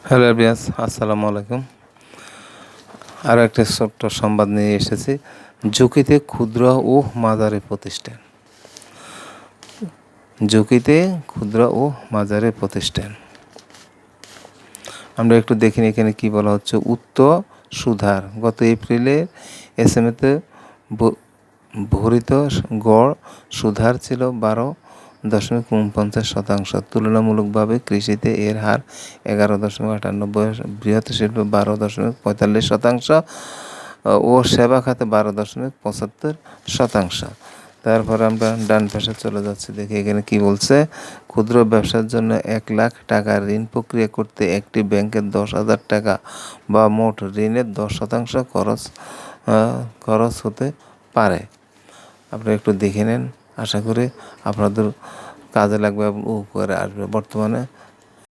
Hello এভরিয়াস, আসসালামু আলাইকুম। আরও একটা ছোট্ট সংবাদ নিয়ে এসেছি। ঝুঁকিতে ক্ষুদ্র ও মাঝারি প্রতিষ্ঠান। ঝুঁকিতে ক্ষুদ্র ও মাঝারি প্রতিষ্ঠান আমরা একটু দেখিনি এখানে কি বলা হচ্ছে। সুধার গত এপ্রিলে এসএমএতে ভরিত গড় সুধার ছিল 12.49%। তুলনামূলকভাবে কৃষিতে এর হার 11.98, বৃহৎ শিল্প 12.45% ও সেবা খাতে 12.75%। তারপর আমরা ডান পাশে চলে যাচ্ছি, দেখি এখানে কি বলছে। ক্ষুদ্র ব্যবসার জন্য 1 লাখ টাকা ঋণ প্রক্রিয়া করতে একটি ব্যাংকের 10,000 টাকা বা মোট ঋণের 10% খরচ হতে পারে। আপনারা একটু দেখে নেন, আশা করি আপনাদের কাজে লাগবে এবং উপকারে আসবে। বর্তমানে